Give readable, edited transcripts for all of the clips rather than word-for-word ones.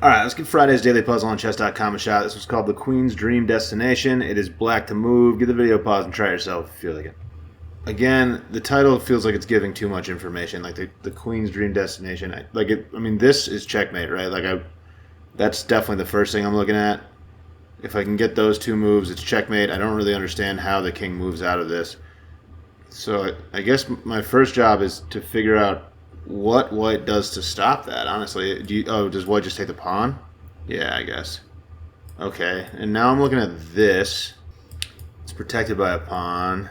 Alright, let's give Friday's Daily Puzzle on chess.com a shot. This was called The Queen's Dream Destination. It is black to move. Give the video a pause and try it yourself if you feel like it. Again, the title feels like it's giving too much information. Like the Queen's Dream Destination. I mean, this is checkmate, right? That's definitely the first thing I'm looking at. If I can get those two moves, it's checkmate. I don't really understand how the king moves out of this. So I guess my first job is to figure out what white does to stop that, honestly. Does white just take the pawn? Yeah, I guess. Okay, and now I'm looking at this. It's protected by a pawn.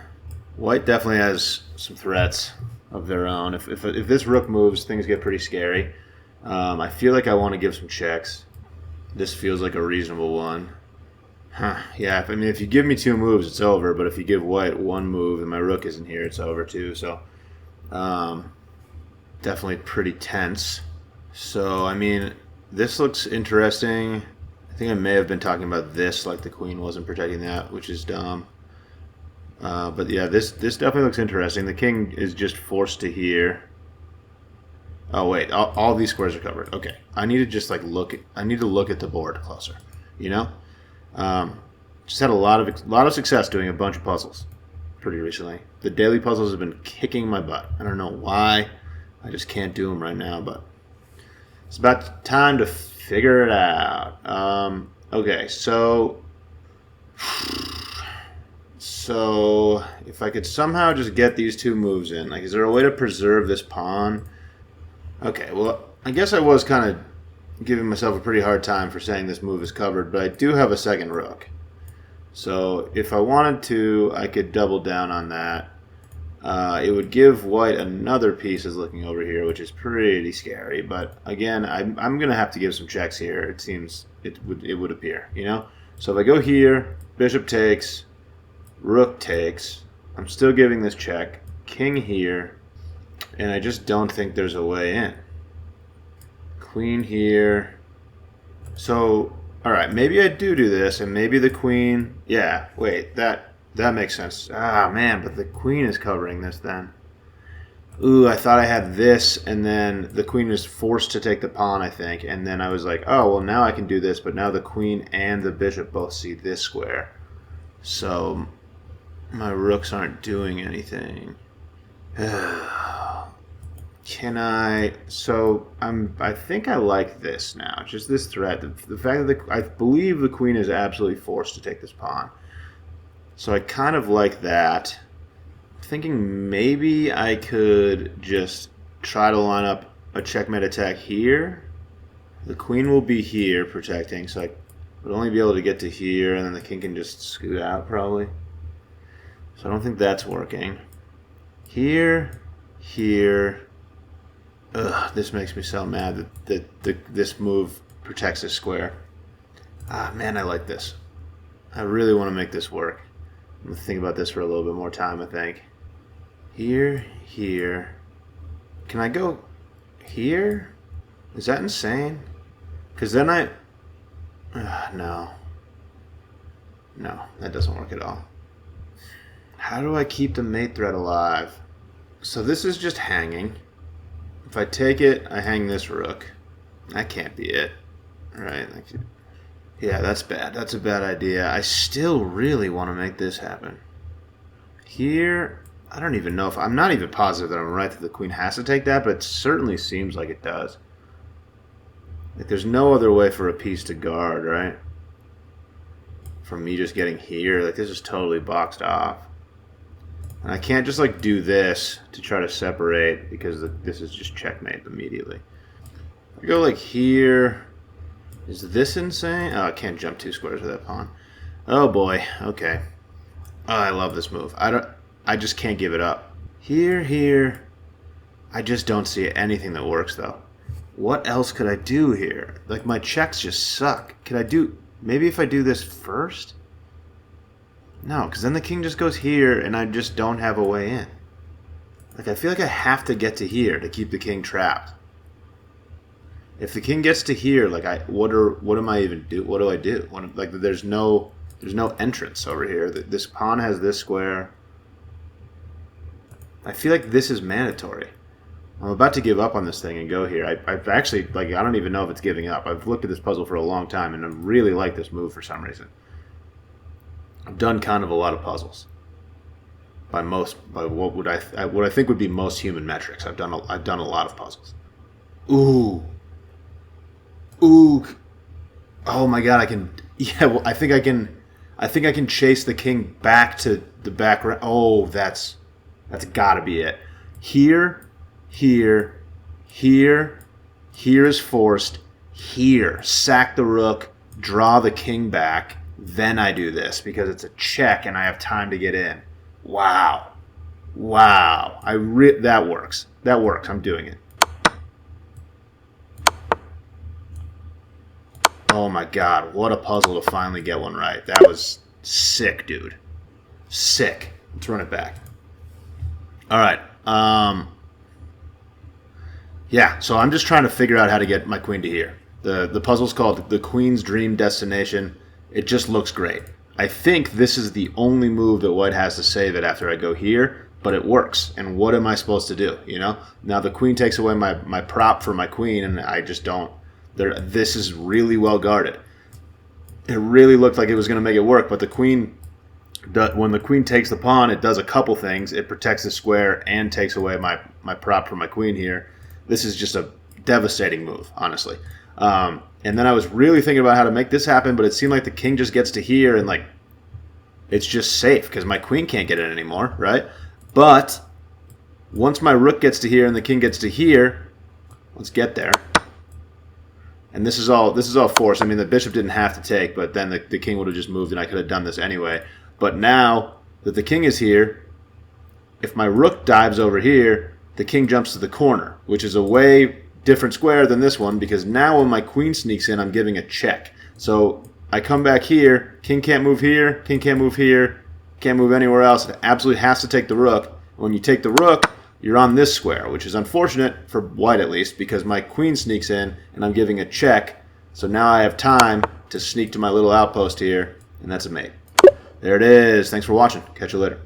White definitely has some threats of their own. If this rook moves, things get pretty scary. I feel like I want to give some checks. This feels like a reasonable one. Yeah, I mean, if you give me two moves, it's over. But if you give white one move and my rook isn't here, it's over too. So, definitely pretty tense. So, I mean, this looks interesting. I think I may have been talking about this, like the queen wasn't protecting that, which is dumb. But yeah, this definitely looks interesting. The king is just forced to here. Oh wait, all these squares are covered. Okay, I need to just like I need to look at the board closer. You know, just had a lot of success doing a bunch of puzzles pretty recently. The daily puzzles have been kicking my butt. I don't know why. I just can't do them right now, but it's about time to figure it out. Okay, so if I could somehow just get these two moves in, like, is there a way to preserve this pawn? Okay, well, I guess I was kind of giving myself a pretty hard time for saying this move is covered, but I do have a second rook. So if I wanted to, I could double down on that. It would give white another piece as looking over here, which is pretty scary. But again, I'm going to have to give some checks here. It seems it would appear, you know. So if I go here, bishop takes, rook takes. I'm still giving this check. King here, and I just don't think there's a way in. Queen here. So, all right, maybe I do this, and maybe the queen. Yeah, wait, that makes sense. Ah, man, but the queen is covering this then. Ooh, I thought I had this, and then the queen is forced to take the pawn, I think. And then I was like, oh, well, now I can do this, but now the queen and the bishop both see this square. So my rooks aren't doing anything. Can I? So I think I like this now. Just this threat. The fact that I believe the queen is absolutely forced to take this pawn. So I kind of like that. I'm thinking maybe I could just try to line up a checkmate attack here. The queen will be here protecting, so I would only be able to get to here, and then the king can just scoot out probably. So I don't think that's working. Here, here. Ugh, this makes me so mad that this move protects this square. Ah, man, I like this. I really want to make this work. I'm going to think about this for a little bit more time, I think. Here, here. Can I go here? Is that insane? Because then no. No, that doesn't work at all. How do I keep the mate threat alive? So this is just hanging. If I take it, I hang this rook. That can't be it. Right? Yeah, that's bad. That's a bad idea. I still really want to make this happen. Here, I don't even know if... I'm not even positive that I'm right that the queen has to take that, but it certainly seems like it does. Like, there's no other way for a piece to guard, right? From me just getting here. Like, this is totally boxed off. And I can't just, like, do this to try to separate because this is just checkmate immediately. I go, like, here... Is this insane? Oh, I can't jump two squares with that pawn. Oh boy. Okay. Oh, I love this move. I just can't give it up. Here, here. I just don't see anything that works though. What else could I do here? Like, my checks just suck. Could I do... Maybe if I do this first? No, because then the king just goes here and I just don't have a way in. Like, I feel like I have to get to here to keep the king trapped. If the king gets to here, like, what am I even do? What do I do? Like, there's no entrance over here. This pawn has this square. I feel like this is mandatory. I'm about to give up on this thing and go here. I've actually, like, I don't even know if it's giving up. I've looked at this puzzle for a long time, and I really like this move for some reason. I've done kind of a lot of puzzles. By what I think would be most human metrics. I've done a lot of puzzles. Ooh. Oh my god, I can. Yeah, well, I think I can chase the king back to the background. Oh, that's got to be it. Here is forced. Here, sack the rook, draw the king back. Then I do this because it's a check and I have time to get in. Wow. That works. That works. I'm doing it. Oh my god, what a puzzle to finally get one right. That was sick, dude. Sick. Let's run it back. Alright. Yeah, so I'm just trying to figure out how to get my queen to here. The puzzle's called The Queen's Dream Destination. It just looks great. I think this is the only move that white has to save it after I go here, but it works. And what am I supposed to do, you know? Now the queen takes away my prop for my queen, and I just don't... This is really well guarded. It really looked like it was going to make it work, but the queen... When the queen takes the pawn, it does a couple things. It protects the square and takes away my prop for my queen here. This is just a devastating move, honestly. And then I was really thinking about how to make this happen, but it seemed like the king just gets to here and, like, it's just safe because my queen can't get in anymore, right? But once my rook gets to here and the king gets to here, let's get there. And this is all forced. I mean, the bishop didn't have to take, but then the king would have just moved and I could have done this anyway. But now that the king is here, if my rook dives over here, the king jumps to the corner, which is a way different square than this one, because now when my queen sneaks in, I'm giving a check. So I come back here, king can't move here, king can't move here, can't move anywhere else. It absolutely has to take the rook. When you take the rook, you're on this square, which is unfortunate for white at least, because my queen sneaks in and I'm giving a check. So now I have time to sneak to my little outpost here, and that's a mate. There it is. Thanks for watching. Catch you later.